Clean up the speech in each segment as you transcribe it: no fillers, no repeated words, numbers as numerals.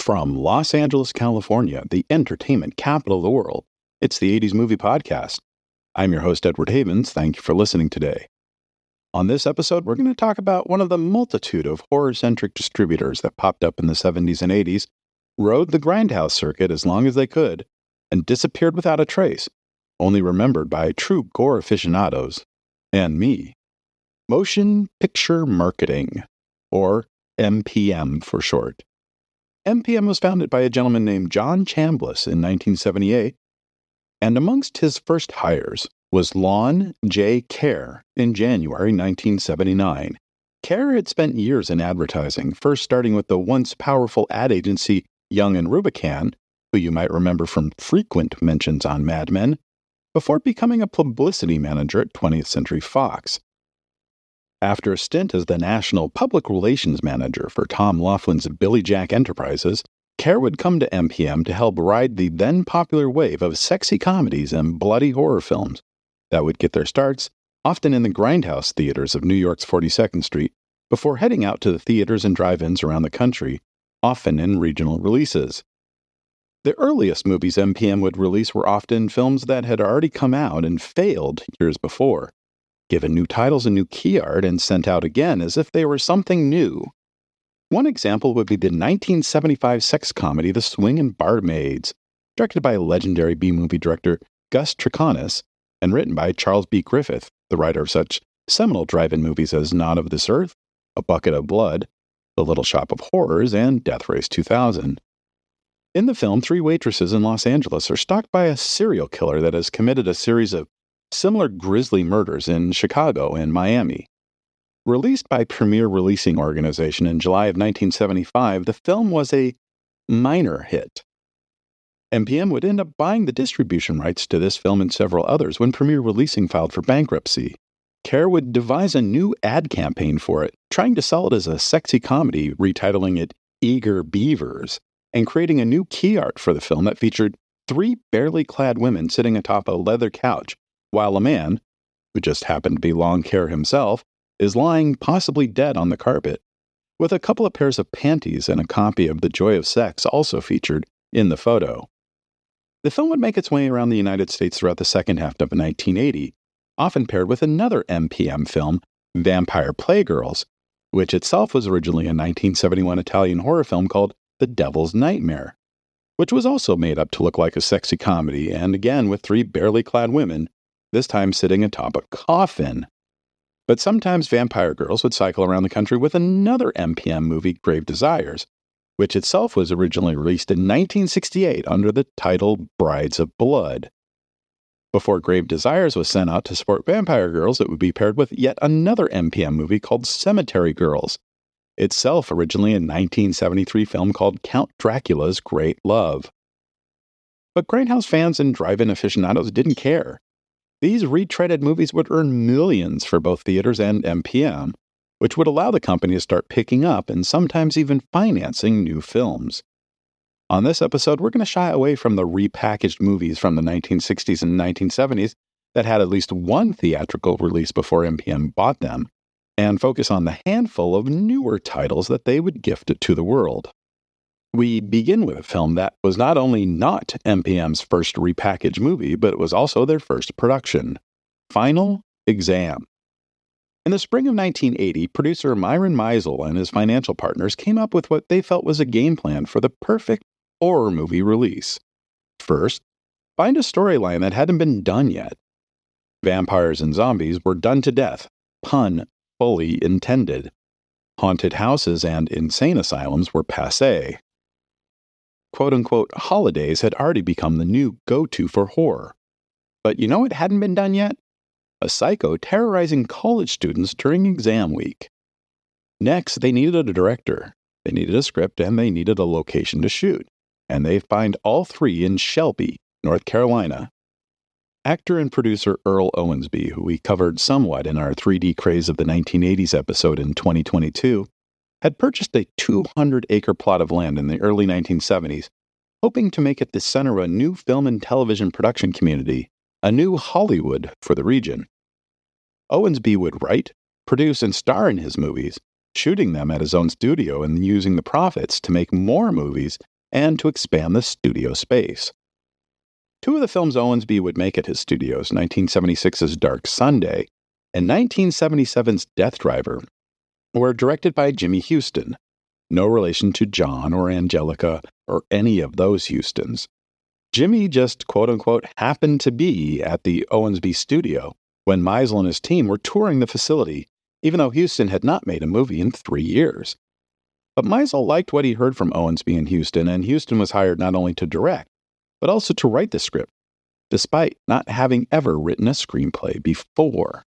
From Los Angeles, California, the entertainment capital of the world, it's the 80s Movie Podcast. I'm your host, Edward Havens. Thank you for listening today. On this episode, we're going to talk about one of the multitude of horror-centric distributors that popped up in the 70s and 80s, rode the grindhouse circuit as long as they could, and disappeared without a trace, only remembered by true gore aficionados, and me. Motion Picture Marketing, or MPM for short. MPM was founded by a gentleman named John Chambliss in 1978, and amongst his first hires was Lon J. Kerr in January 1979. Kerr had spent years in advertising, first starting with the once powerful ad agency Young and Rubicam, who you might remember from frequent mentions on Mad Men, before becoming a publicity manager at 20th Century Fox. After a stint as the National Public Relations Manager for Tom Laughlin's Billy Jack Enterprises, Kerr would come to MPM to help ride the then-popular wave of sexy comedies and bloody horror films that would get their starts, often in the grindhouse theaters of New York's 42nd Street, before heading out to the theaters and drive-ins around the country, often in regional releases. The earliest movies MPM would release were often films that had already come out and failed years before, given new titles and new key art and sent out again as if they were something new. One example would be the 1975 sex comedy The Swingin' Barmaids, directed by legendary B-movie director Gus Triconis and written by Charles B. Griffith, the writer of such seminal drive-in movies as Not of This Earth, A Bucket of Blood, The Little Shop of Horrors, and Death Race 2000. In the film, three waitresses in Los Angeles are stalked by a serial killer that has committed a series of similar grisly murders in Chicago and Miami. Released by Premier Releasing Organization in July of 1975, the film was a minor hit. MPM would end up buying the distribution rights to this film and several others when Premier Releasing filed for bankruptcy. Kerr would devise a new ad campaign for it, trying to sell it as a sexy comedy, retitling it Eager Beavers, and creating a new key art for the film that featured three barely clad women sitting atop a leather couch, while a man, who just happened to be Lon Kerr himself, is lying possibly dead on the carpet, with a couple of pairs of panties and a copy of The Joy of Sex also featured in the photo. The film would make its way around the United States throughout the second half of 1980, often paired with another MPM film, Vampire Playgirls, which itself was originally a 1971 Italian horror film called The Devil's Nightmare, which was also made up to look like a sexy comedy, and again with three barely clad women, this time sitting atop a coffin. But sometimes Vampire Girls would cycle around the country with another MPM movie, Grave Desires, which itself was originally released in 1968 under the title Brides of Blood. Before Grave Desires was sent out to support Vampire Girls, it would be paired with yet another MPM movie called Cemetery Girls, itself originally a 1973 film called Count Dracula's Great Love. But grindhouse fans and drive-in aficionados didn't care. These retreaded movies would earn millions for both theaters and MPM, which would allow the company to start picking up and sometimes even financing new films. On this episode, we're going to shy away from the repackaged movies from the 1960s and 1970s that had at least one theatrical release before MPM bought them, and focus on the handful of newer titles that they would gift to the world. We begin with a film that was not only not MPM's first repackaged movie, but it was also their first production, Final Exam. In the spring of 1980, producer Myron Meisel and his financial partners came up with what they felt was a game plan for the perfect horror movie release. First, find a storyline that hadn't been done yet. Vampires and zombies were done to death, pun fully intended. Haunted houses and insane asylums were passé. Quote-unquote holidays had already become the new go-to for horror. But you know what hadn't been done yet? A psycho terrorizing college students during exam week. Next, they needed a director, they needed a script, and they needed a location to shoot. And they find all three in Shelby, North Carolina. Actor and producer Earl Owensby, who we covered somewhat in our 3D Craze of the 1980s episode in 2022, had purchased a 200-acre plot of land in the early 1970s, hoping to make it the center of a new film and television production community, a new Hollywood for the region. Owensby would write, produce, and star in his movies, shooting them at his own studio and using the profits to make more movies and to expand the studio space. Two of the films Owensby would make at his studios, 1976's Dark Sunday and 1977's Death Driver, were directed by Jimmy Houston, no relation to John or Angelica or any of those Houstons. Jimmy just quote-unquote happened to be at the Owensby studio when Meisel and his team were touring the facility, even though Houston had not made a movie in 3 years. But Meisel liked what he heard from Owensby and Houston was hired not only to direct, but also to write the script, despite not having ever written a screenplay before.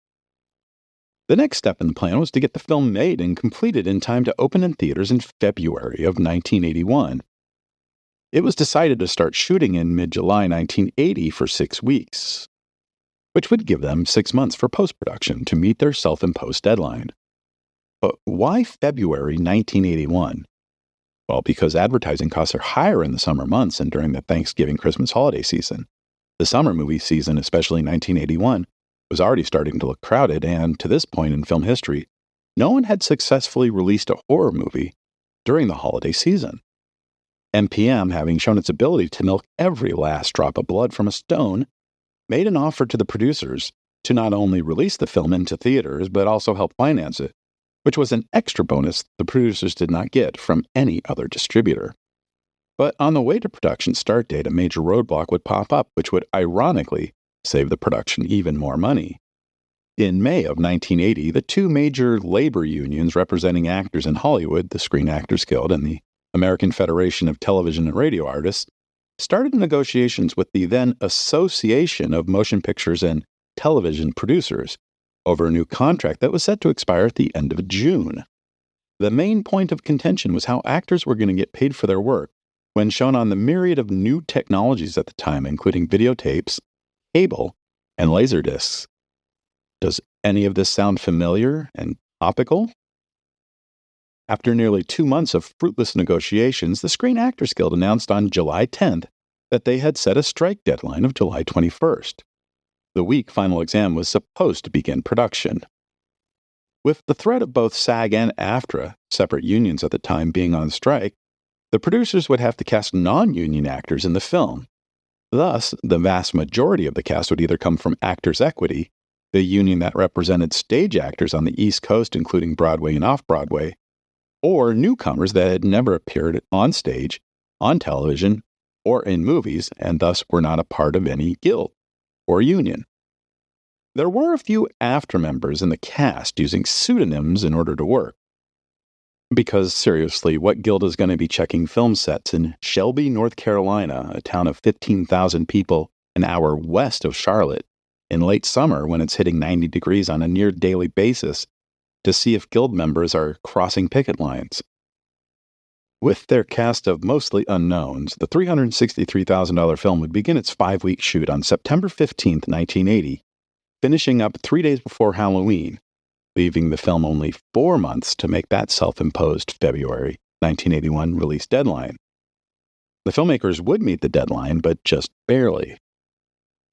The next step in the plan was to get the film made and completed in time to open in theaters in February of 1981. It was decided to start shooting in mid-July 1980 for 6 weeks, which would give them 6 months for post-production to meet their self-imposed deadline. But why February 1981? Well, because advertising costs are higher in the summer months and during the Thanksgiving Christmas holiday season. The summer movie season, especially 1981, was already starting to look crowded, and to this point in film history, no one had successfully released a horror movie during the holiday season. MPM, having shown its ability to milk every last drop of blood from a stone, made an offer to the producers to not only release the film into theaters, but also help finance it, which was an extra bonus the producers did not get from any other distributor. But on the way to production start date, a major roadblock would pop up, which would ironically save the production even more money. In May of 1980, the two major labor unions representing actors in Hollywood, the Screen Actors Guild and the American Federation of Television and Radio Artists, started negotiations with the then Association of Motion Pictures and Television Producers over a new contract that was set to expire at the end of June. The main point of contention was how actors were going to get paid for their work when shown on the myriad of new technologies at the time, including videotapes, cable, and laserdiscs. Does any of this sound familiar and topical? After nearly 2 months of fruitless negotiations, the Screen Actors Guild announced on July 10th that they had set a strike deadline of July 21st. The week Final Exam was supposed to begin production. With the threat of both SAG and AFTRA, separate unions at the time, being on strike, the producers would have to cast non-union actors in the film. Thus, the vast majority of the cast would either come from Actors Equity, the union that represented stage actors on the East Coast, including Broadway and off-Broadway, or newcomers that had never appeared on stage, on television, or in movies, and thus were not a part of any guild or union. There were a few AFTRA members in the cast using pseudonyms in order to work. Because, seriously, what guild is going to be checking film sets in Shelby, North Carolina, a town of 15,000 people an hour west of Charlotte, in late summer when it's hitting 90 degrees on a near-daily basis, to see if guild members are crossing picket lines? With their cast of mostly unknowns, the $363,000 film would begin its 5-week shoot on September 15, 1980, finishing up 3 days before Halloween, leaving the film only 4 months to make that self-imposed February 1981 release deadline. The filmmakers would meet the deadline, but just barely.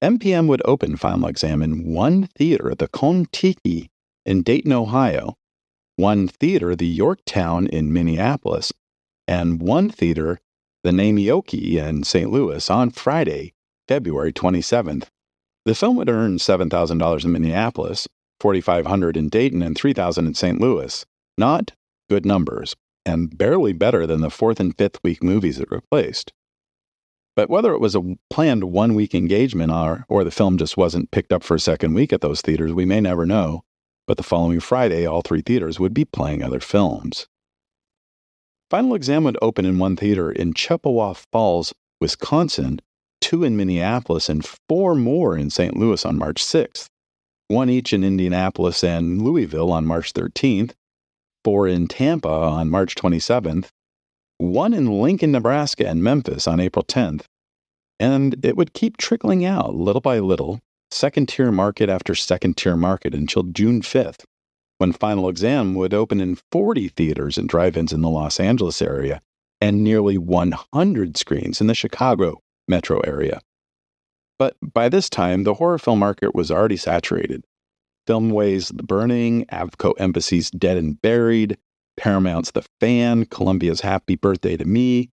MPM would open Final Exam in one theater, the Kon-Tiki in Dayton, Ohio, one theater, the Yorktown in Minneapolis, and one theater, the Namioki in St. Louis, on Friday, February 27th. The film would earn $7,000 in Minneapolis, $4,500 in Dayton, and $3,000 in St. Louis. Not good numbers, and barely better than the 4th and 5th week movies it replaced. But whether it was a planned 1-week engagement or the film just wasn't picked up for a second week at those theaters, we may never know. But the following Friday, all 3 theaters would be playing other films. Final Exam would open in one theater in Chippewa Falls, Wisconsin, 2 in Minneapolis, and 4 more in St. Louis on March 6th. 1 each in Indianapolis and Louisville on March 13th, 4 in Tampa on March 27th, 1 in Lincoln, Nebraska and Memphis on April 10th, and it would keep trickling out little by little, second-tier market after second-tier market until June 5th, when Final Exam would open in 40 theaters and drive-ins in the Los Angeles area and nearly 100 screens in the Chicago metro area. But by this time, the horror film market was already saturated. Filmway's The Burning, Avco Embassy's Dead and Buried, Paramount's The Fan, Columbia's Happy Birthday to Me,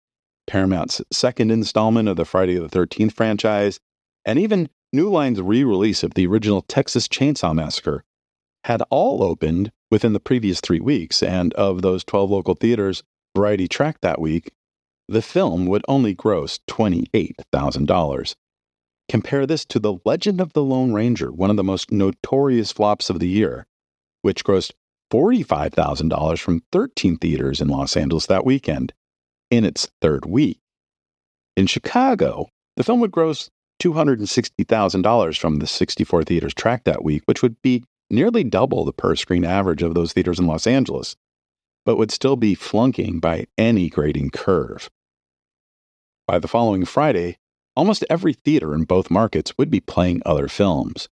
Paramount's second installment of the Friday the 13th franchise, and even New Line's re-release of the original Texas Chainsaw Massacre, had all opened within the previous 3 weeks, and of those 12 local theaters Variety tracked that week, the film would only gross $28,000. Compare this to The Legend of the Lone Ranger, one of the most notorious flops of the year, which grossed $45,000 from 13 theaters in Los Angeles that weekend, in its third week. In Chicago, the film would gross $260,000 from the 64 theaters tracked that week, which would be nearly double the per-screen average of those theaters in Los Angeles, but would still be flunking by any grading curve. By the following Friday, almost every theater in both markets would be playing other films.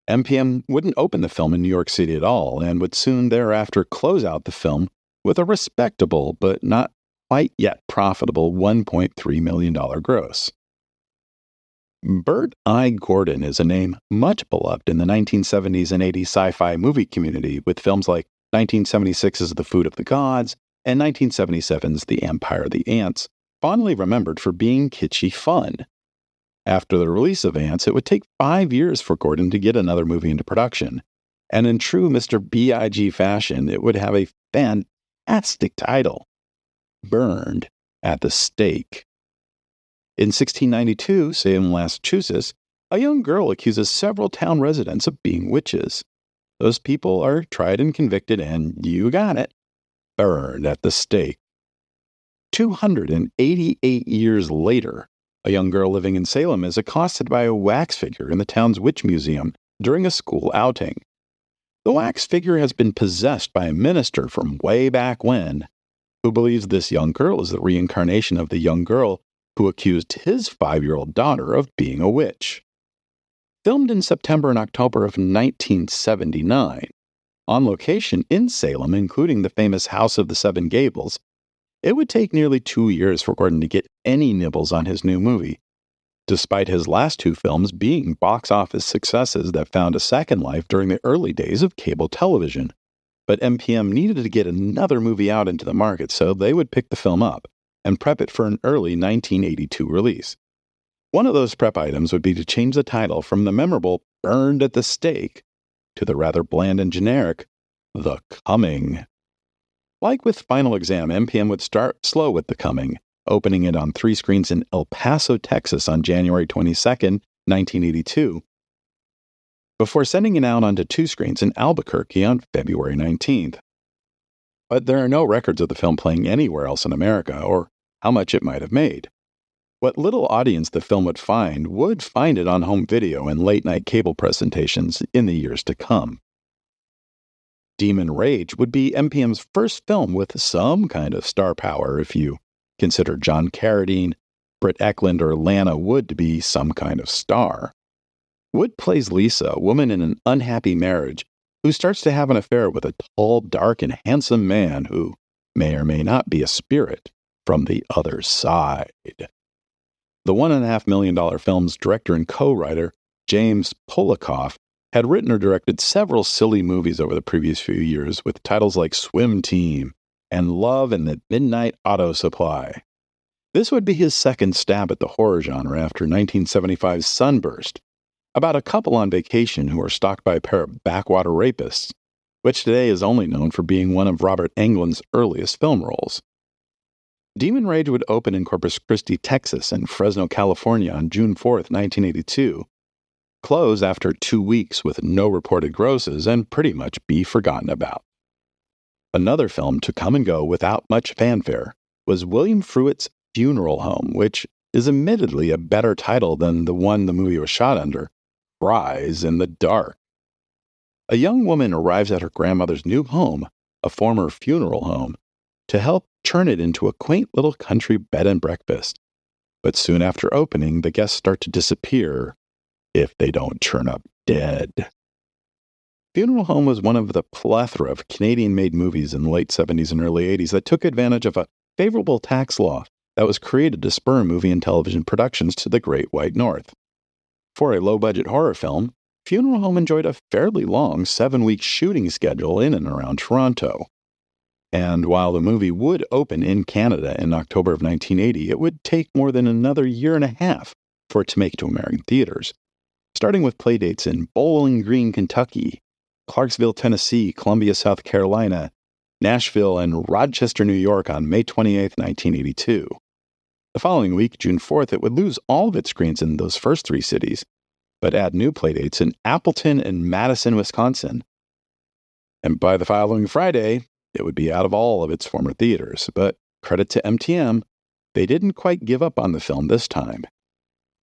MPM wouldn't open the film in New York City at all, and would soon thereafter close out the film with a respectable but not quite yet profitable $1.3 million gross. Bert I. Gordon is a name much beloved in the 1970s and 80s sci-fi movie community, with films like 1976's The Food of the Gods and 1977's The Empire of the Ants, fondly remembered for being kitschy fun. After the release of Ants, it would take 5 years for Gordon to get another movie into production, and in true Mr. B.I.G. fashion, it would have a fantastic title, Burned at the Stake. In 1692, Salem, Massachusetts, a young girl accuses several town residents of being witches. Those people are tried and convicted, and you got it, burned at the stake. 288 years later, a young girl living in Salem is accosted by a wax figure in the town's witch museum during a school outing. The wax figure has been possessed by a minister from way back when, who believes this young girl is the reincarnation of the young girl who accused his 5-year-old daughter of being a witch. Filmed in September and October of 1979, on location in Salem, including the famous House of the Seven Gables, it would take nearly 2 years for Gordon to get any nibbles on his new movie, despite his last 2 films being box office successes that found a second life during the early days of cable television. But MPM needed to get another movie out into the market, so they would pick the film up and prep it for an early 1982 release. One of those prep items would be to change the title from the memorable Burned at the Stake to the rather bland and generic The Coming. Like with Final Exam, MPM would start slow with The Coming, opening it on 3 screens in El Paso, Texas on January 22, 1982, before sending it out onto 2 screens in Albuquerque on February 19th. But there are no records of the film playing anywhere else in America, or how much it might have made. What little audience the film would find it on home video and late-night cable presentations in the years to come. Demon Rage would be MPM's first film with some kind of star power, if you consider John Carradine, Britt Eklund, or Lana Wood to be some kind of star. Wood plays Lisa, a woman in an unhappy marriage, who starts to have an affair with a tall, dark, and handsome man who may or may not be a spirit from the other side. The $1.5 million film's director and co-writer, James Polikoff, had written or directed several silly movies over the previous few years with titles like Swim Team and Love and the Midnight Auto Supply. This would be his second stab at the horror genre after 1975's Sunburst, about a couple on vacation who are stalked by a pair of backwater rapists, which today is only known for being one of Robert Englund's earliest film roles. Demon Rage would open in Corpus Christi, Texas, and Fresno, California on June 4, 1982, close after 2 weeks with no reported grosses, and pretty much be forgotten about. Another film to come and go without much fanfare was William Fruitt's Funeral Home, which is admittedly a better title than the one the movie was shot under, Rise in the Dark. A young woman arrives at her grandmother's new home, a former funeral home, to help turn it into a quaint little country bed and breakfast. But soon after opening, the guests start to disappear if they don't turn up dead. Funeral Home was one of the plethora of Canadian-made movies in the late 70s and early 80s that took advantage of a favorable tax law that was created to spur movie and television productions to the Great White North. For a low-budget horror film, Funeral Home enjoyed a fairly long 7-week shooting schedule in and around Toronto. And while the movie would open in Canada in October of 1980, it would take more than another year and a half for it to make it to American theaters, starting with playdates in Bowling Green, Kentucky, Clarksville, Tennessee, Columbia, South Carolina, Nashville, and Rochester, New York on May 28, 1982. The following week, June 4th, it would lose all of its screens in those first three cities, but add new playdates in Appleton and Madison, Wisconsin. And by the following Friday, it would be out of all of its former theaters. But credit to MTM, they didn't quite give up on the film this time.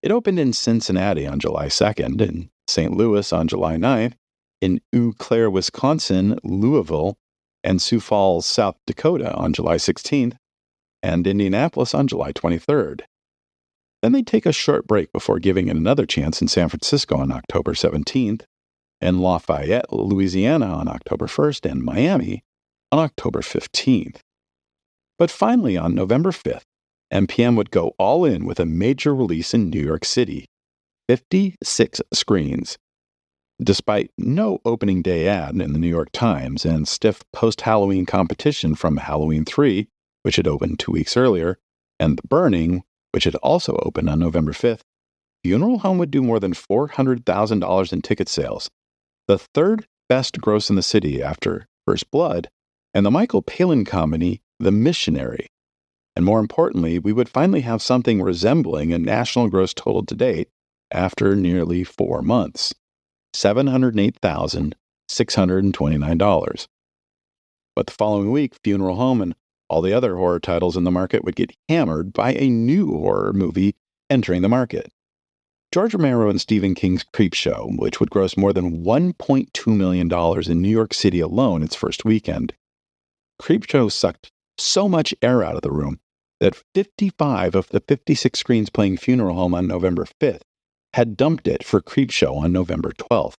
It opened in Cincinnati on July 2nd, in St. Louis on July 9th, in Eau Claire, Wisconsin, Louisville, and Sioux Falls, South Dakota on July 16th, and Indianapolis on July 23rd. Then they take a short break before giving it another chance in San Francisco on October 17th, and Lafayette, Louisiana on October 1st, and Miami on October 15th. But finally, on November 5th, MPM would go all in with a major release in New York City, 56 screens. Despite no opening day ad in the New York Times and stiff post-Halloween competition from Halloween 3, which had opened 2 weeks earlier, and The Burning, which had also opened on November 5th, Funeral Home would do more than $400,000 in ticket sales, the third best gross in the city after First Blood, and the Michael Palin comedy The Missionary. And more importantly, we would finally have something resembling a national gross total to date after nearly 4 months, $708,629. But the following week, Funeral Home and all the other horror titles in the market would get hammered by a new horror movie entering the market. George Romero and Stephen King's Creepshow, which would gross more than $1.2 million in New York City alone its first weekend. Creepshow sucked so much air out of the room that 55 of the 56 screens playing Funeral Home on November 5th had dumped it for Creepshow on November 12th.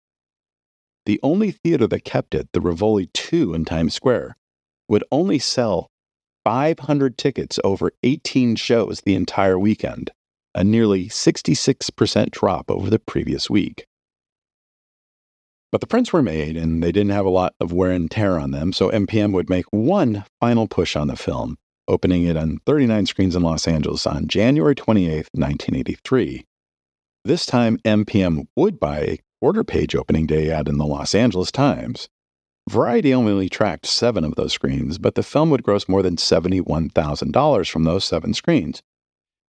The only theater that kept it, the Rivoli 2 in Times Square, would only sell 500 tickets over 18 shows the entire weekend, a nearly 66% drop over the previous week. But the prints were made, and they didn't have a lot of wear and tear on them, so MPM would make one final push on the film, opening it on 39 screens in Los Angeles on January 28, 1983. This time, MPM would buy a quarter-page opening day ad in the Los Angeles Times. Variety only tracked 7 of those screens, but the film would gross more than $71,000 from those 7 screens,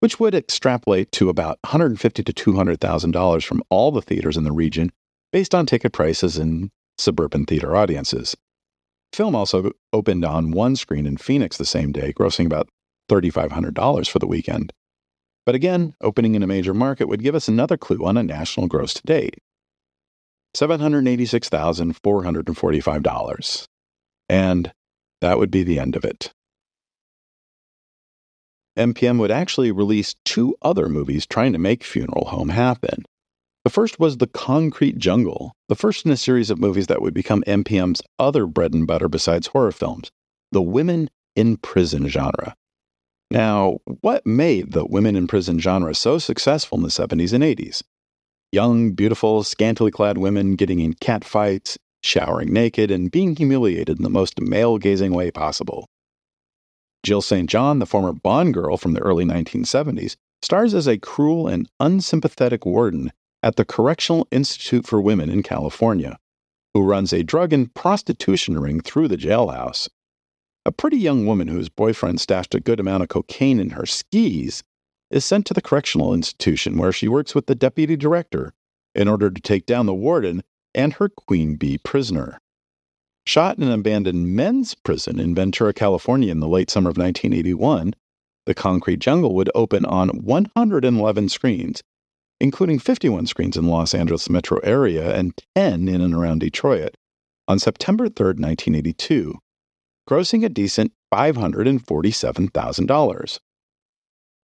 which would extrapolate to about $150,000 to $200,000 from all the theaters in the region based on ticket prices and suburban theater audiences. Film also opened on one screen in Phoenix the same day, grossing about $3,500 for the weekend. But again, opening in a major market would give us another clue on a national gross to date. $786,445. And that would be the end of it. MPM would actually release 2 other movies trying to make Funeral Home happen. The first was The Concrete Jungle, the first in a series of movies that would become MPM's other bread and butter besides horror films, the women in prison genre. Now, what made the women in prison genre so successful in the 70s and 80s? Young, beautiful, scantily clad women getting in cat fights, showering naked, and being humiliated in the most male-gazing way possible. Jill St. John, the former Bond girl from the early 1970s, stars as a cruel and unsympathetic warden at the Correctional Institute for Women in California, who runs a drug and prostitution ring through the jailhouse. A pretty young woman whose boyfriend stashed a good amount of cocaine in her skis is sent to the correctional institution where she works with the deputy director in order to take down the warden and her queen bee prisoner. Shot in an abandoned men's prison in Ventura, California in the late summer of 1981, The Concrete Jungle would open on 111 screens, including 51 screens in the Los Angeles metro area and 10 in and around Detroit, on September 3, 1982, grossing a decent $547,000.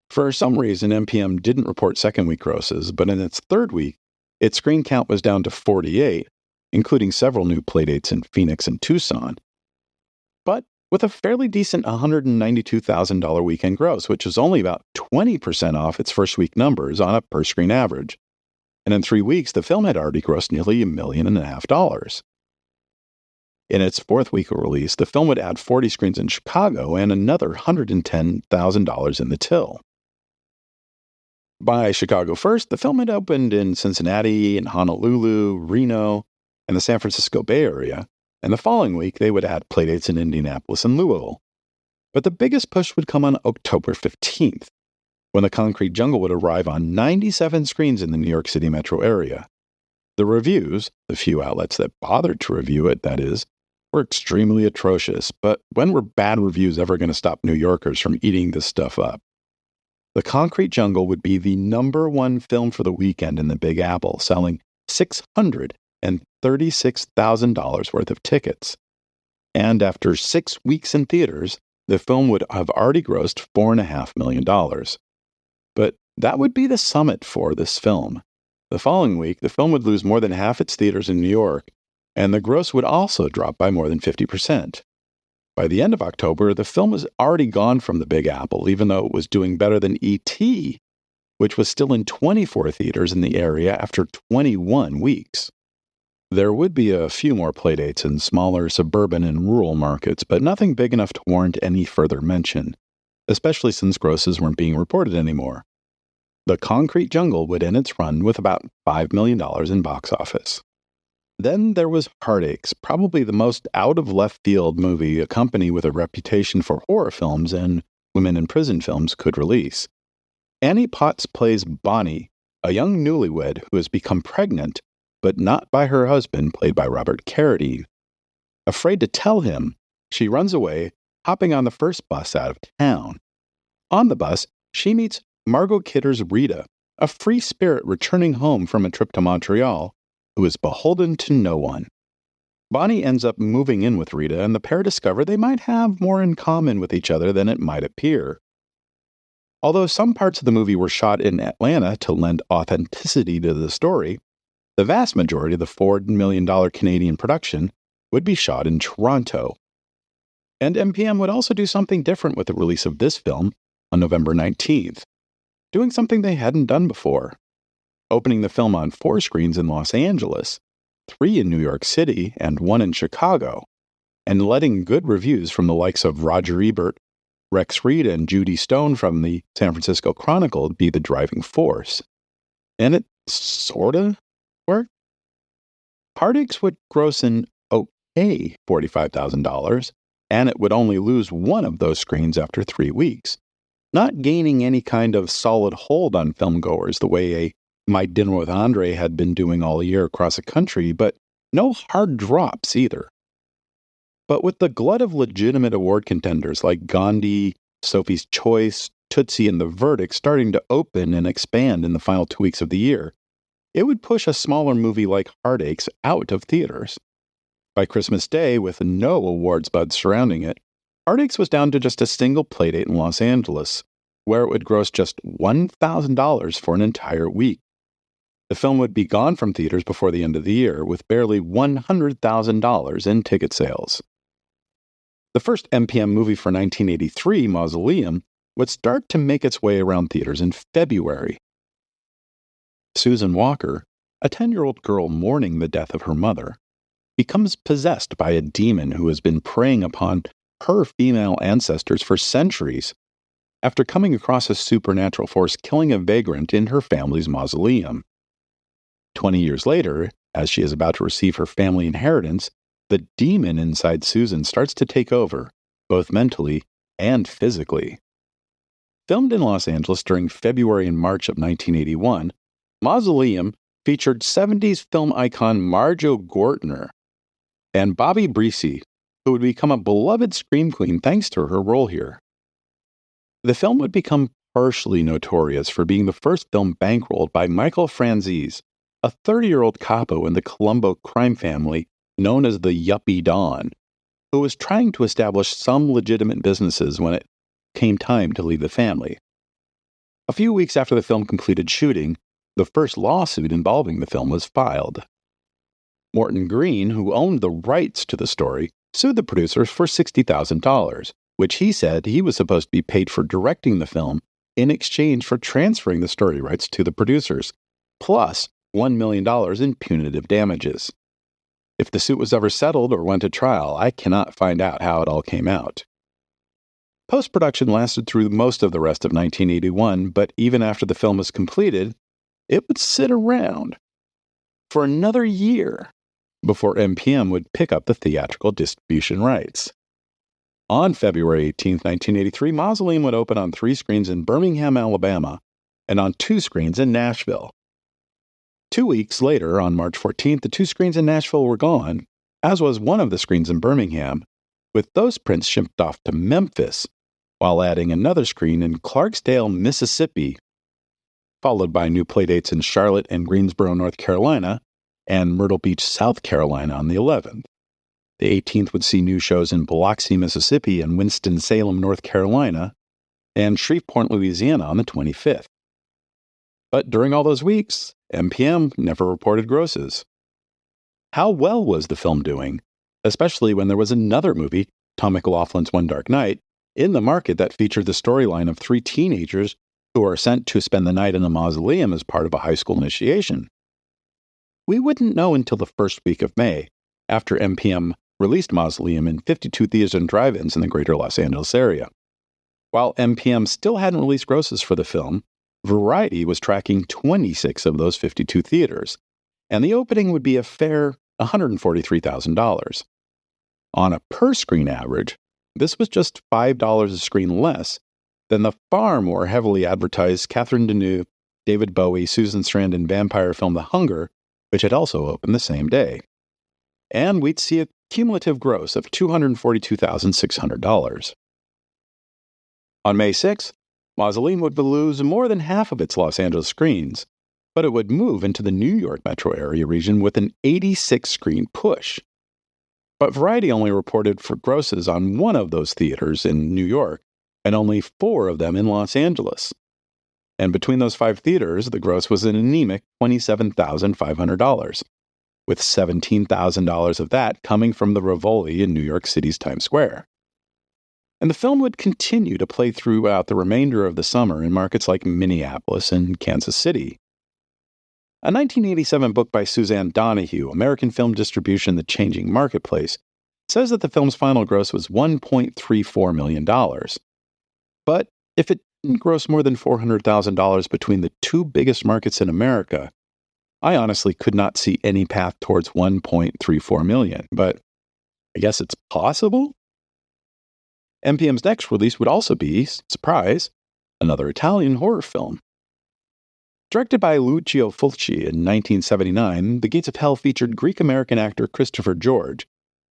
For some reason, MPM didn't report second-week grosses, but in its third week, its screen count was down to 48, including several new playdates in Phoenix and Tucson, but with a fairly decent $192,000 weekend gross, which is only about 20% off its first-week numbers on a per-screen average. And in 3 weeks, the film had already grossed nearly $1.5 million. In its fourth week of release, the film would add 40 screens in Chicago and another $110,000 in the till. By Chicago first, the film had opened in Cincinnati and Honolulu, Reno, and the San Francisco Bay Area, and the following week they would add playdates in Indianapolis and Louisville. But the biggest push would come on October 15th, when The Concrete Jungle would arrive on 97 screens in the New York City metro area. The reviews, the few outlets that bothered to review it, that is, were extremely atrocious, but when were bad reviews ever going to stop New Yorkers from eating this stuff up? The Concrete Jungle would be the #1 film for the weekend in the Big Apple, selling $636,000 worth of tickets. And after 6 weeks in theaters, the film would have already grossed $4.5 million. But that would be the summit for this film. The following week, the film would lose more than half its theaters in New York, and the gross would also drop by more than 50%. By the end of October, the film was already gone from the Big Apple, even though it was doing better than E.T., which was still in 24 theaters in the area after 21 weeks. There would be a few more playdates in smaller suburban and rural markets, but nothing big enough to warrant any further mention, especially since grosses weren't being reported anymore. The Concrete Jungle would end its run with about $5 million in box office. Then there was Heartaches, probably the most out-of-left-field movie a company with a reputation for horror films and women in prison films could release. Annie Potts plays Bonnie, a young newlywed who has become pregnant, but not by her husband, played by Robert Carradine. Afraid to tell him, she runs away, hopping on the first bus out of town. On the bus, she meets Margot Kidder's Rita, a free spirit returning home from a trip to Montreal, who is beholden to no one. Bonnie ends up moving in with Rita, and the pair discover they might have more in common with each other than it might appear. Although some parts of the movie were shot in Atlanta to lend authenticity to the story, the vast majority of the $4 million Canadian production would be shot in Toronto. And MPM would also do something different with the release of this film on November 19th, doing something they hadn't done before. Opening the film on 4 screens in Los Angeles, 3 in New York City, and 1 in Chicago, and letting good reviews from the likes of Roger Ebert, Rex Reed, and Judy Stone from the San Francisco Chronicle be the driving force. And it sorta worked. Heartaches would gross an okay $45,000, and it would only lose 1 of those screens after 3 weeks, not gaining any kind of solid hold on filmgoers the way a My Dinner with Andre had been doing all year across the country, but no hard drops either. But with the glut of legitimate award contenders like Gandhi, Sophie's Choice, Tootsie, and The Verdict starting to open and expand in the final 2 weeks of the year, it would push a smaller movie like Heartaches out of theaters. By Christmas Day, with no awards buzz surrounding it, Heartaches was down to just a single playdate in Los Angeles, where it would gross just $1,000 for an entire week. The film would be gone from theaters before the end of the year, with barely $100,000 in ticket sales. The first MPM movie for 1983, Mausoleum, would start to make its way around theaters in February. Susan Walker, a 10-year-old girl mourning the death of her mother, becomes possessed by a demon who has been preying upon her female ancestors for centuries, after coming across a supernatural force killing a vagrant in her family's mausoleum. 20 years later, as she is about to receive her family inheritance, the demon inside Susan starts to take over, both mentally and physically. Filmed in Los Angeles during February and March of 1981, Mausoleum featured 70s film icon Marjo Gortner and Bobby Briese, who would become a beloved scream queen thanks to her role here. The film would become partially notorious for being the first film bankrolled by Michael Franzese, a 30-year-old capo in the Colombo crime family known as the Yuppie Don, who was trying to establish some legitimate businesses when it came time to leave the family. A few weeks after the film completed shooting, the first lawsuit involving the film was filed. Morton Green, who owned the rights to the story, sued the producers for $60,000, which he said he was supposed to be paid for directing the film in exchange for transferring the story rights to the producers, plus $1 million in punitive damages. If the suit was ever settled or went to trial, I cannot find out how it all came out. Post-production lasted through most of the rest of 1981, but even after the film was completed, it would sit around for another year before MPM would pick up the theatrical distribution rights. On February 18, 1983, Mausoleum would open on 3 screens in Birmingham, Alabama, and on 2 screens in Nashville. 2 weeks later, on March 14th, the 2 screens in Nashville were gone, as was one of the screens in Birmingham, with those prints shipped off to Memphis, while adding another screen in Clarksdale, Mississippi, followed by new playdates in Charlotte and Greensboro, North Carolina, and Myrtle Beach, South Carolina on the 11th. The 18th would see new shows in Biloxi, Mississippi, and Winston-Salem, North Carolina, and Shreveport, Louisiana on the 25th. But during all those weeks, MPM never reported grosses. How well was the film doing, especially when there was another movie, Tom McLaughlin's One Dark Night, in the market that featured the storyline of 3 teenagers who are sent to spend the night in a mausoleum as part of a high school initiation? We wouldn't know until the first week of May, after MPM released Mausoleum in 52 theaters and drive-ins in the greater Los Angeles area. While MPM still hadn't released grosses for the film, Variety was tracking 26 of those 52 theaters, and the opening would be a fair $143,000. On a per-screen average, this was just $5 a screen less than the far more heavily advertised Catherine Deneuve, David Bowie, Susan Sarandon vampire film The Hunger, which had also opened the same day. And we'd see a cumulative gross of $242,600. On May 6th, Mausoleum would lose more than half of its Los Angeles screens, but it would move into the New York metro area region with an 86-screen push. But Variety only reported for grosses on one of those theaters in New York, and only 4 of them in Los Angeles. And between those 5 theaters, the gross was an anemic $27,500, with $17,000 of that coming from the Rivoli in New York City's Times Square. And the film would continue to play throughout the remainder of the summer in markets like Minneapolis and Kansas City. A 1987 book by Suzanne Donahue, American Film Distribution: The Changing Marketplace, says that the film's final gross was $1.34 million. But if it didn't gross more than $400,000 between the 2 biggest markets in America, I honestly could not see any path towards $1.34 million. But I guess it's possible? MPM's next release would also be, surprise, another Italian horror film. Directed by Lucio Fulci in 1979, The Gates of Hell featured Greek-American actor Christopher George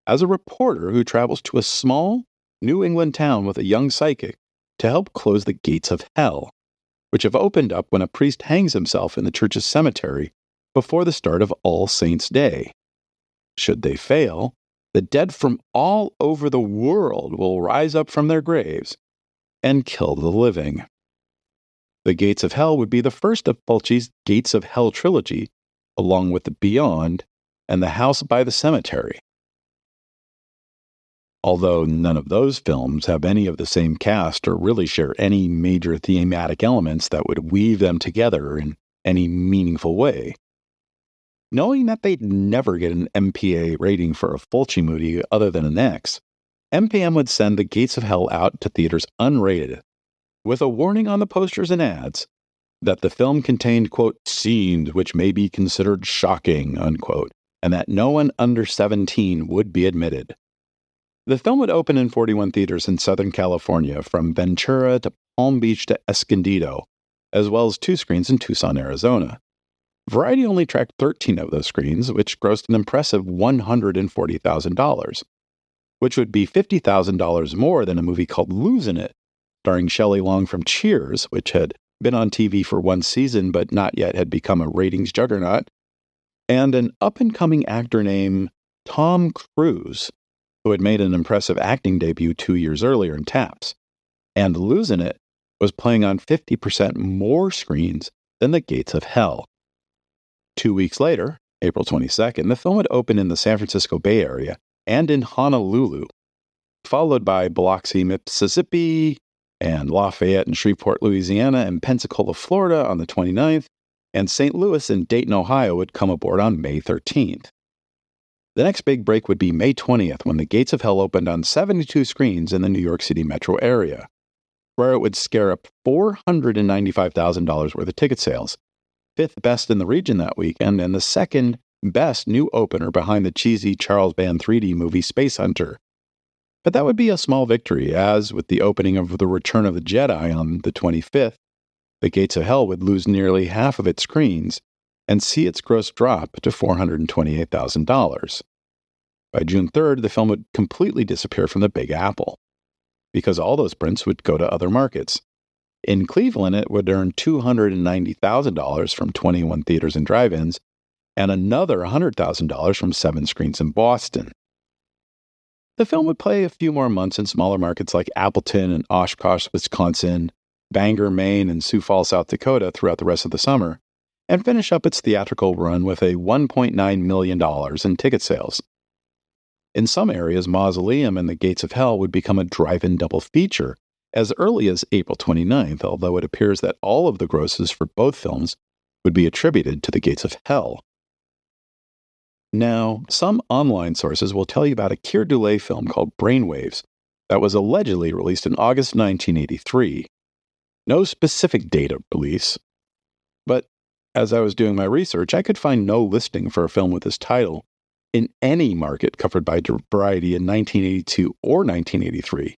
as a reporter who travels to a small New England town with a young psychic to help close the gates of hell, which have opened up when a priest hangs himself in the church's cemetery before the start of All Saints' Day. Should they fail, the dead from all over the world will rise up from their graves and kill the living. The Gates of Hell would be the first of Fulci's Gates of Hell trilogy, along with The Beyond and The House by the Cemetery. Although none of those films have any of the same cast or really share any major thematic elements that would weave them together in any meaningful way. Knowing that they'd never get an MPA rating for a Fulci movie other than an X, MPM would send The Gates of Hell out to theaters unrated, with a warning on the posters and ads that the film contained, quote, scenes which may be considered shocking, unquote, and that no one under 17 would be admitted. The film would open in 41 theaters in Southern California, from Ventura to Palm Beach to Escondido, as well as 2 screens in Tucson, Arizona. Variety only tracked 13 of those screens, which grossed an impressive $140,000, which would be $50,000 more than a movie called Losing It, starring Shelley Long from Cheers, which had been on TV for 1 season but not yet had become a ratings juggernaut, and an up-and-coming actor named Tom Cruise, who had made an impressive acting debut 2 years earlier in Taps. And Losing It was playing on 50% more screens than The Gates of Hell. 2 weeks later, April 22nd, the film would open in the San Francisco Bay Area and in Honolulu, followed by Biloxi, Mississippi, and Lafayette and Shreveport, Louisiana, and Pensacola, Florida on the 29th, and St. Louis and Dayton, Ohio would come aboard on May 13th. The next big break would be May 20th when The Gates of Hell opened on 72 screens in the New York City metro area, where it would scare up $495,000 worth of ticket sales, fifth best in the region that weekend, and the second best new opener behind the cheesy Charles Band 3D movie Space Hunter. But that would be a small victory, as with the opening of The Return of the Jedi on the 25th, The Gates of Hell would lose nearly half of its screens and see its gross drop to $428,000. By June 3rd, the film would completely disappear from the Big Apple, because all those prints would go to other markets. In Cleveland, it would earn $290,000 from 21 theaters and drive-ins, and another $100,000 from 7 screens in Boston. The film would play a few more months in smaller markets like Appleton and Oshkosh, Wisconsin, Bangor, Maine, and Sioux Falls, South Dakota throughout the rest of the summer, and finish up its theatrical run with a $1.9 million in ticket sales. In some areas, Mausoleum and The Gates of Hell would become a drive-in double feature as early as April 29th, although it appears that all of the grosses for both films would be attributed to The Gates of Hell. Now, some online sources will tell you about a Keir Dullea film called Brainwaves that was allegedly released in August 1983. No specific date of release, but as I was doing my research, I could find no listing for a film with this title in any market covered by Variety in 1982 or 1983,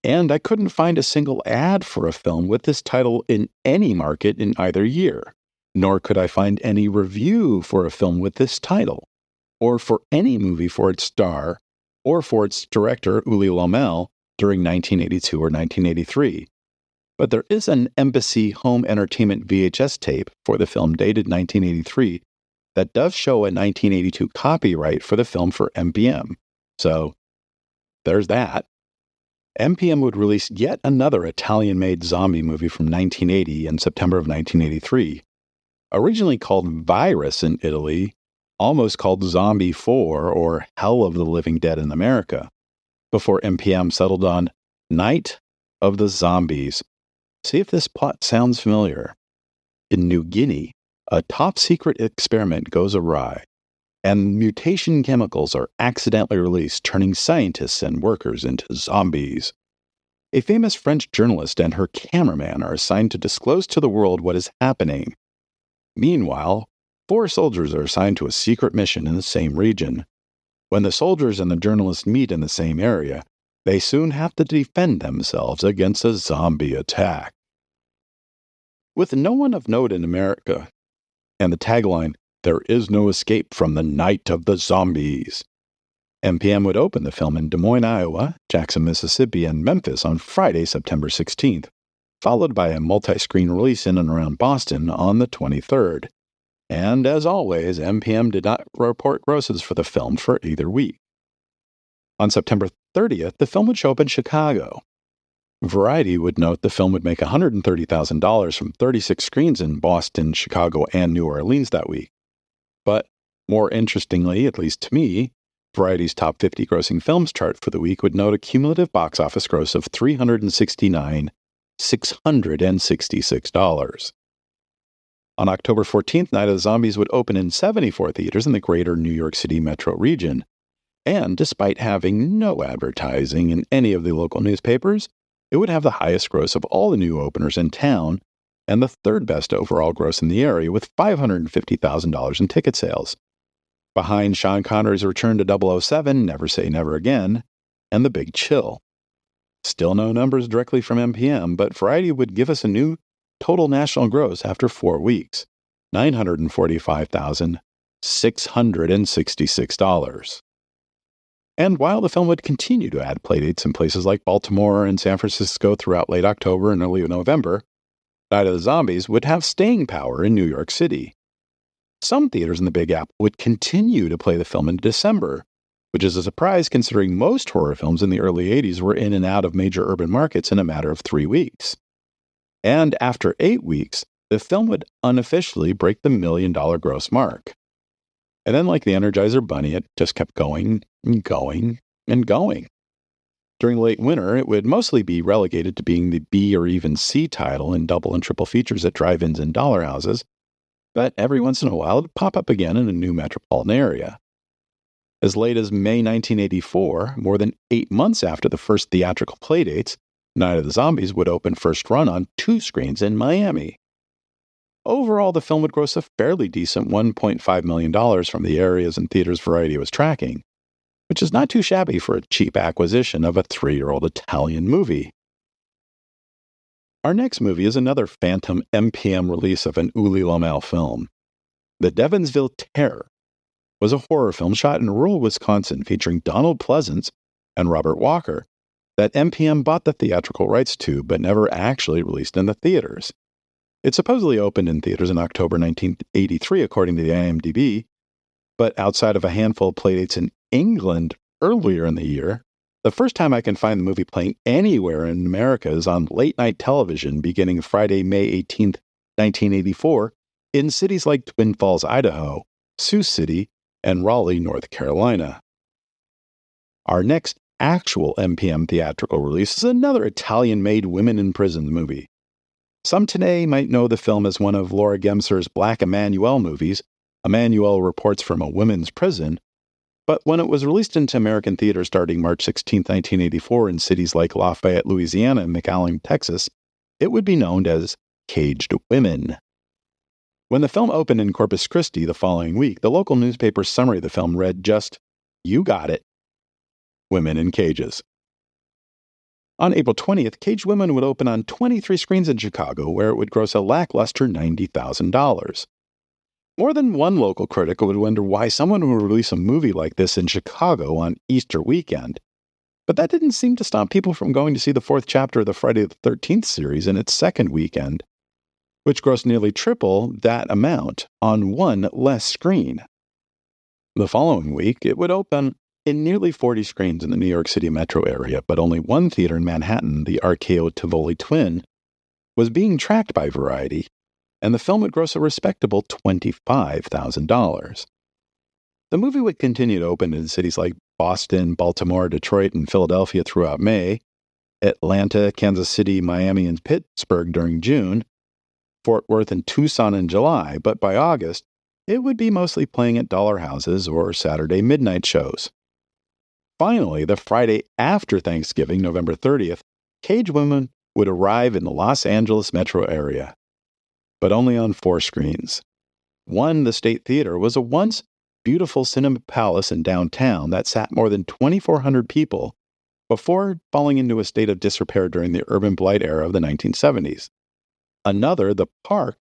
and I couldn't find a single ad for a film with this title in any market in either year, nor could I find any review for a film with this title, or for any movie for its star, or for its director, Uli Lommel, during 1982 or 1983. But there is an Embassy Home Entertainment VHS tape for the film dated 1983 that does show a 1982 copyright for the film for MPM. So, there's that. MPM would release yet another Italian-made zombie movie from 1980 in September of 1983. Originally called Virus in Italy, almost called Zombie 4 or Hell of the Living Dead in America, before MPM settled on Night of the Zombies. See if this plot sounds familiar. In New Guinea, a top-secret experiment goes awry, and mutation chemicals are accidentally released, turning scientists and workers into zombies. A famous French journalist and her cameraman are assigned to disclose to the world what is happening. Meanwhile, 4 soldiers are assigned to a secret mission in the same region. When the soldiers and the journalist meet in the same area, they soon have to defend themselves against a zombie attack. With no one of note in America, and the tagline, "There is no escape from the night of the zombies," MPM would open the film in Des Moines, Iowa, Jackson, Mississippi, and Memphis on Friday, September 16th, followed by a multi-screen release in and around Boston on the 23rd. And as always, MPM did not report grosses for the film for either week. On September 30th, the film would show up in Chicago. Variety would note the film would make $130,000 from 36 screens in Boston, Chicago, and New Orleans that week. But more interestingly, at least to me, Variety's top 50 grossing films chart for the week would note a cumulative box office gross of $369,666. On October 14th, Night of the Zombies would open in 74 theaters in the greater New York City metro region. And despite having no advertising in any of the local newspapers, it would have the highest gross of all the new openers in town and the third best overall gross in the area with $550,000 in ticket sales. Behind Sean Connery's return to 007, Never Say Never Again, and The Big Chill. Still no numbers directly from MPM, but Variety would give us a new total national gross after 4 weeks, $945,666. And while the film would continue to add playdates in places like Baltimore and San Francisco throughout late October and early November, Night of the Zombies would have staying power in New York City. Some theaters in the Big Apple would continue to play the film in December, which is a surprise considering most horror films in the early 80s were in and out of major urban markets in a matter of 3 weeks. And after 8 weeks, the film would unofficially break the $1 million gross mark. And then, like the Energizer Bunny, it just kept going and going and going. During late winter, it would mostly be relegated to being the B or even C title in double and triple features at drive-ins and dollar houses, but every once in a while it would pop up again in a new metropolitan area. As late as May 1984, more than 8 months after the first theatrical playdates, Night of the Zombies would open first run on 2 screens in Miami. Overall, the film would gross a fairly decent $1.5 million from the areas and theaters Variety was tracking, which is not too shabby for a cheap acquisition of a 3-year-old Italian movie. Our next movie is another phantom MPM release of an Uli Lommel film. The Devonsville Terror was a horror film shot in rural Wisconsin featuring Donald Pleasance and Robert Walker that MPM bought the theatrical rights to but never actually released in the theaters. It supposedly opened in theaters in October 1983, according to the IMDb, but outside of a handful of playdates in England earlier in the year, the first time I can find the movie playing anywhere in America is on late-night television beginning Friday, May 18, 1984, in cities like Twin Falls, Idaho, Sioux City, and Raleigh, North Carolina. Our next actual MPM theatrical release is another Italian-made women in prison movie. Some today might know the film as one of Laura Gemser's Black Emanuelle movies. Emanuelle reports from a women's prison, but when it was released into American theaters starting March 16, 1984 in cities like Lafayette, Louisiana and McAllen, Texas, it would be known as Caged Women. When the film opened in Corpus Christi the following week, the local newspaper's summary of the film read just, "You got it. Women in cages." On April 20th, Caged Women would open on 23 screens in Chicago, where it would gross a lackluster $90,000. More than one local critic would wonder why someone would release a movie like this in Chicago on Easter weekend. But that didn't seem to stop people from going to see the 4th chapter of the Friday the 13th series in its second weekend, which grossed nearly triple that amount on one less screen. The following week, it would open in nearly 40 screens in the New York City metro area, but only one theater in Manhattan, the RKO Tivoli Twin, was being tracked by Variety, and the film would gross a respectable $25,000. The movie would continue to open in cities like Boston, Baltimore, Detroit, and Philadelphia throughout May, Atlanta, Kansas City, Miami, and Pittsburgh during June, Fort Worth and Tucson in July, but by August, it would be mostly playing at dollar houses or Saturday midnight shows. Finally, the Friday after Thanksgiving, November 30th, Caged Women would arrive in the Los Angeles metro area, but only on 4 screens. One, the State Theater, was a once beautiful cinema palace in downtown that sat more than 2,400 people before falling into a state of disrepair during the urban blight era of the 1970s. Another, the Park,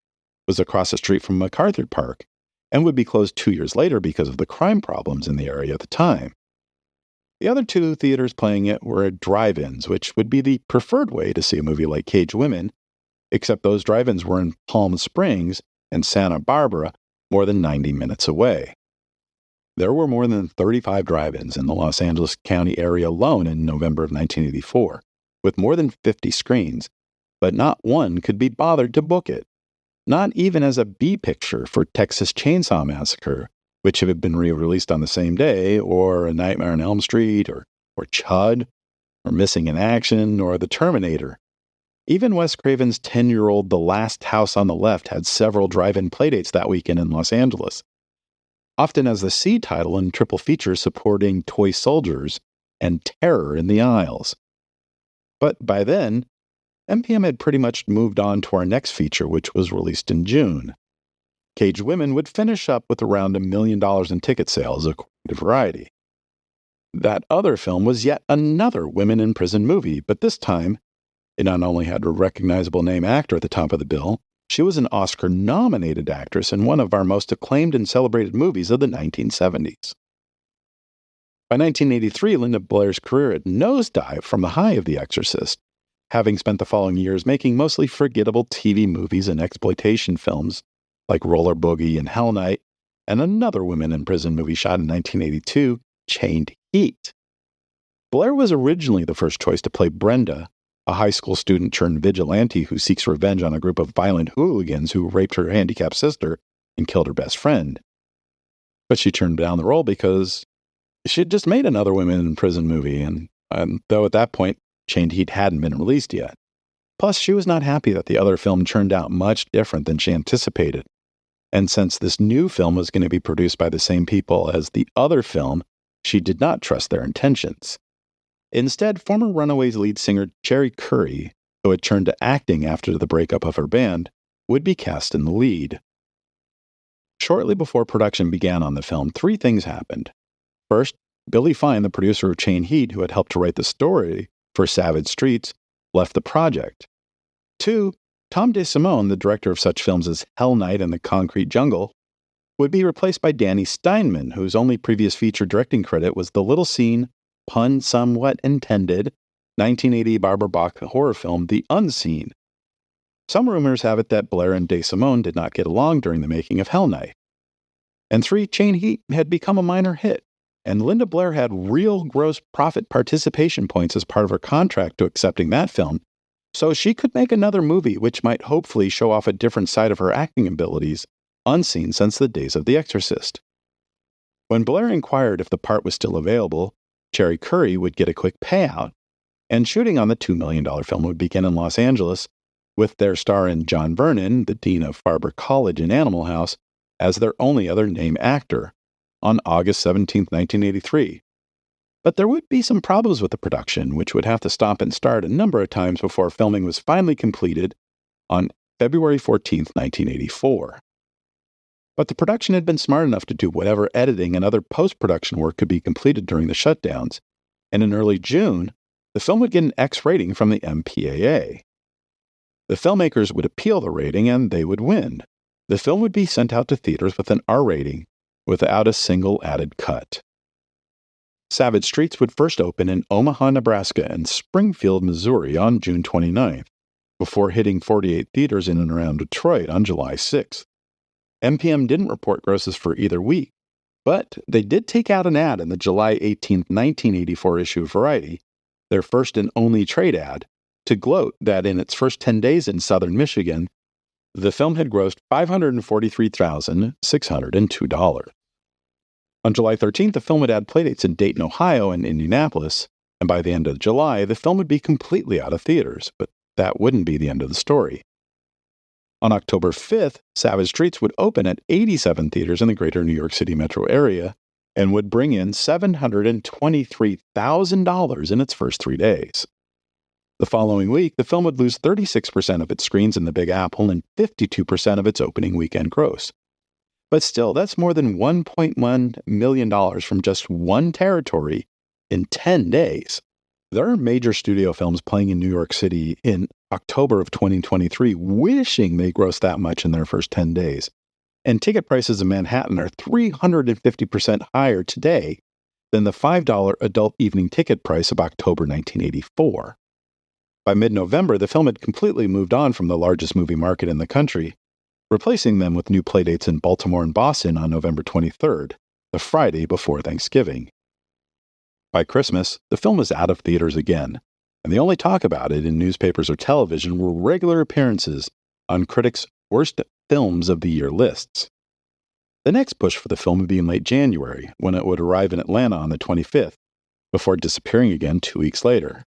was across the street from MacArthur Park and would be closed 2 years later because of the crime problems in the area at the time. The other 2 theaters playing it were drive-ins, which would be the preferred way to see a movie like Caged Women, except those drive-ins were in Palm Springs and Santa Barbara, more than 90 minutes away. There were more than 35 drive-ins in the Los Angeles County area alone in November of 1984, with more than 50 screens, but not one could be bothered to book it, not even as a B-picture for Texas Chainsaw Massacre, which had been re-released on the same day, or A Nightmare on Elm Street, or Chud, or Missing in Action, or The Terminator. Even Wes Craven's 10-year-old The Last House on the Left had several drive-in playdates that weekend in Los Angeles, often as the C title in triple features supporting Toy Soldiers and Terror in the Aisles. But by then, MPM had pretty much moved on to our next feature, which was released in June. Caged Women would finish up with around $1 million in ticket sales, according to Variety. That other film was yet another women in prison movie, but this time, it not only had a recognizable name actor at the top of the bill, she was an Oscar-nominated actress in one of our most acclaimed and celebrated movies of the 1970s. By 1983, Linda Blair's career had nosedived from the high of The Exorcist, having spent the following years making mostly forgettable TV movies and exploitation films like Roller Boogie and Hell Night, and another women in prison movie shot in 1982, Chained Heat. Blair was originally the first choice to play Brenda, a high school student turned vigilante who seeks revenge on a group of violent hooligans who raped her handicapped sister and killed her best friend. But she turned down the role because she had just made another women in prison movie, and though at that point, Chained Heat hadn't been released yet. Plus, she was not happy that the other film turned out much different than she anticipated. And since this new film was going to be produced by the same people as the other film, she did not trust their intentions. Instead, former Runaways lead singer Cherry Curry, who had turned to acting after the breakup of her band, would be cast in the lead. Shortly before production began on the film, three things happened. First, Billy Fine, the producer of Chain Heat, who had helped to write the story for Savage Streets, left the project. Two, Tom DeSimone, the director of such films as Hell Night and The Concrete Jungle, would be replaced by Danny Steinman, whose only previous feature directing credit was the little scene, pun somewhat intended, 1980 Barbara Bach horror film The Unseen. Some rumors have it that Blair and DeSimone did not get along during the making of Hell Night. And three, Chain Heat had become a minor hit, and Linda Blair had real gross profit participation points as part of her contract to accepting that film, so she could make another movie which might hopefully show off a different side of her acting abilities, unseen since the days of The Exorcist. When Blair inquired if the part was still available, Cherry Curry would get a quick payout, and shooting on the $2 million film would begin in Los Angeles, with their star in John Vernon, the dean of Farber College in Animal House, as their only other named actor, on August 17, 1983. But there would be some problems with the production, which would have to stop and start a number of times before filming was finally completed on February 14, 1984. But the production had been smart enough to do whatever editing and other post-production work could be completed during the shutdowns, and in early June, the film would get an X rating from the MPAA. The filmmakers would appeal the rating, and they would win. The film would be sent out to theaters with an R rating, without a single added cut. Savage Streets would first open in Omaha, Nebraska, and Springfield, Missouri on June 29th, before hitting 48 theaters in and around Detroit on July 6th. MPM didn't report grosses for either week, but they did take out an ad in the July 18, 1984 issue of Variety, their first and only trade ad, to gloat that in its first 10 days in southern Michigan, the film had grossed $543,602. On July 13th, the film would add playdates in Dayton, Ohio, and Indianapolis, and by the end of July, the film would be completely out of theaters, but that wouldn't be the end of the story. On October 5th, Savage Streets would open at 87 theaters in the greater New York City metro area and would bring in $723,000 in its first 3 days. The following week, the film would lose 36% of its screens in the Big Apple and 52% of its opening weekend gross. But still, that's more than $1.1 million from just one territory in 10 days. There are major studio films playing in New York City in October of 2023 wishing they grossed that much in their first 10 days. And ticket prices in Manhattan are 350% higher today than the $5 adult evening ticket price of October 1984. By mid-November, the film had completely moved on from the largest movie market in the country, replacing them with new playdates in Baltimore and Boston on November 23rd, the Friday before Thanksgiving. By Christmas, the film was out of theaters again, and the only talk about it in newspapers or television were regular appearances on critics' worst films of the year lists. The next push for the film would be in late January, when it would arrive in Atlanta on the 25th, before disappearing again 2 weeks later.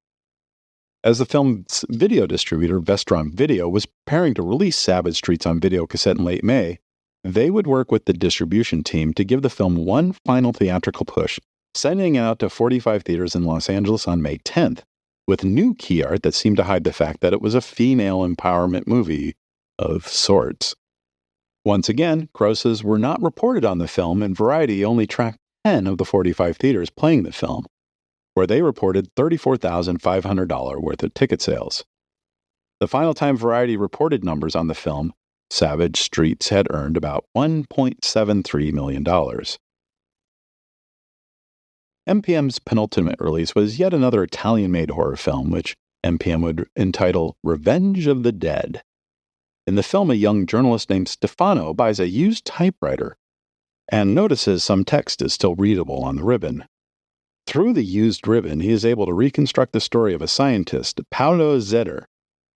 As the film's video distributor, Vestron Video, was preparing to release Savage Streets on video cassette in late May, they would work with the distribution team to give the film one final theatrical push, sending it out to 45 theaters in Los Angeles on May 10th, with new key art that seemed to hide the fact that it was a female empowerment movie of sorts. Once again, grosses were not reported on the film, and Variety only tracked 10 of the 45 theaters playing the film, where they reported $34,500 worth of ticket sales. The final time Variety reported numbers on the film, Savage Streets had earned about $1.73 million. MPM's penultimate release was yet another Italian-made horror film, which MPM would entitle Revenge of the Dead. In the film, a young journalist named Stefano buys a used typewriter and notices some text is still readable on the ribbon. Through the used ribbon, he is able to reconstruct the story of a scientist, Paolo Zeder,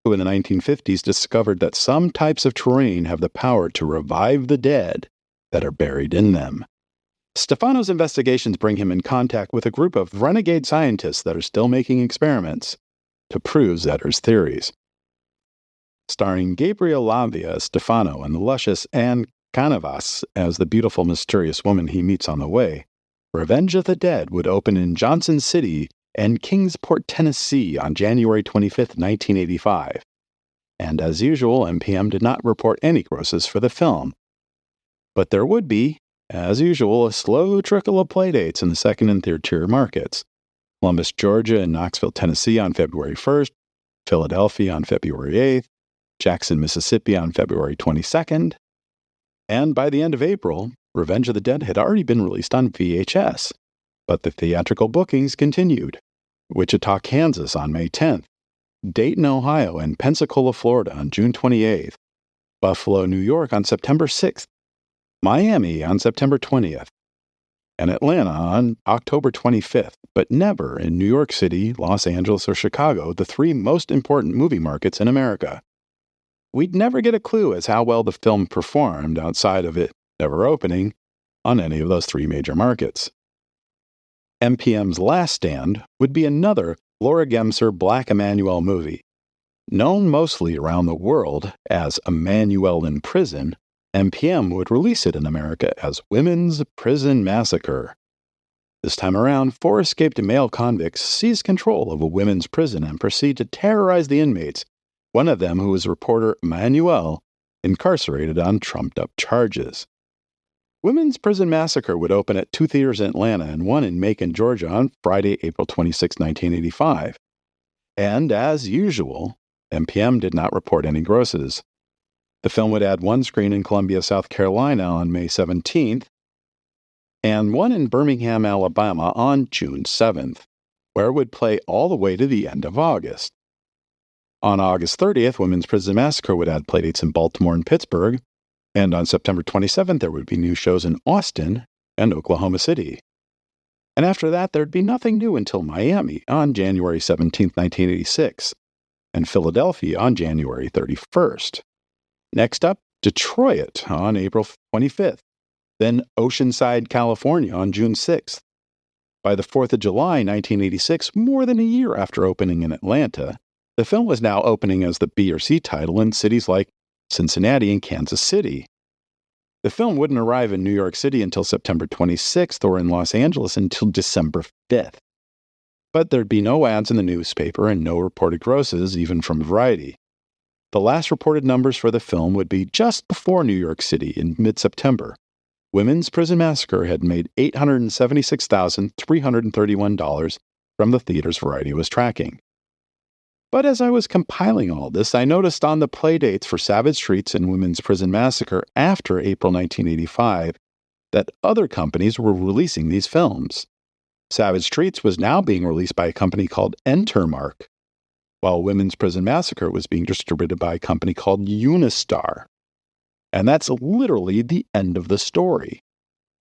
who in the 1950s discovered that some types of terrain have the power to revive the dead that are buried in them. Stefano's investigations bring him in contact with a group of renegade scientists that are still making experiments to prove Zeder's theories. Starring Gabriel Lavia as Stefano and the luscious Anne Canavas as the beautiful, mysterious woman he meets on the way, Revenge of the Dead would open in Johnson City and Kingsport, Tennessee on January 25, 1985. And as usual, MPM did not report any grosses for the film. But there would be, as usual, a slow trickle of playdates in the second and third tier markets. Columbus, Georgia and Knoxville, Tennessee on February 1st, Philadelphia on February 8th, Jackson, Mississippi on February 22nd, and by the end of April, Revenge of the Dead had already been released on VHS, but the theatrical bookings continued. Wichita, Kansas on May 10th, Dayton, Ohio and Pensacola, Florida on June 28th, Buffalo, New York on September 6th, Miami on September 20th, and Atlanta on October 25th, but never in New York City, Los Angeles, or Chicago, the three most important movie markets in America. We'd never get a clue as how well the film performed outside of it never opening on any of those three major markets. MPM's last stand would be another Laura Gemser Black Emanuelle movie. Known mostly around the world as Emanuelle in Prison, MPM would release it in America as Women's Prison Massacre. This time around, four escaped male convicts seized control of a women's prison and proceed to terrorize the inmates, one of them who was reporter Emanuelle, incarcerated on trumped-up charges. Women's Prison Massacre would open at two theaters in Atlanta and one in Macon, Georgia on Friday, April 26, 1985. And, as usual, MPM did not report any grosses. The film would add one screen in Columbia, South Carolina on May 17th, and one in Birmingham, Alabama on June 7th, where it would play all the way to the end of August. On August 30th, Women's Prison Massacre would add playdates in Baltimore and Pittsburgh, and on September 27th, there would be new shows in Austin and Oklahoma City. And after that, there'd be nothing new until Miami on January 17, 1986, and Philadelphia on January 31st. Next up, Detroit on April 25th, then Oceanside, California on June 6th. By the 4th of July, 1986, more than a year after opening in Atlanta, the film was now opening as the B or C title in cities like Cincinnati and Kansas City. The film wouldn't arrive in New York City until September 26th or in Los Angeles until December 5th. But there'd be no ads in the newspaper and no reported grosses, even from Variety. The last reported numbers for the film would be just before New York City in mid-September. Women's Prison Massacre had made $876,331 from the theaters Variety was tracking. But as I was compiling all this, I noticed on the playdates for Savage Streets and Women's Prison Massacre after April 1985 that other companies were releasing these films. Savage Streets was now being released by a company called Entermark, while Women's Prison Massacre was being distributed by a company called Unistar. And that's literally the end of the story.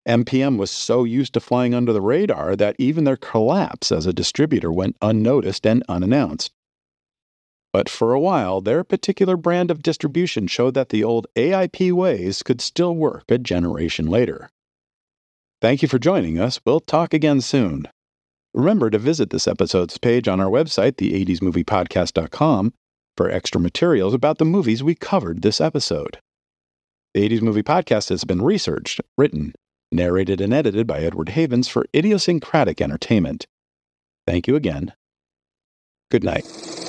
MPM was so used to flying under the radar that even their collapse as a distributor went unnoticed and unannounced. But for a while, their particular brand of distribution showed that the old AIP ways could still work a generation later. Thank you for joining us. We'll talk again soon. Remember to visit this episode's page on our website, the80smoviepodcast.com, for extra materials about the movies we covered this episode. The 80s Movie Podcast has been researched, written, narrated, and edited by Edward Havens for Idiosyncratic Entertainment. Thank you again. Good night.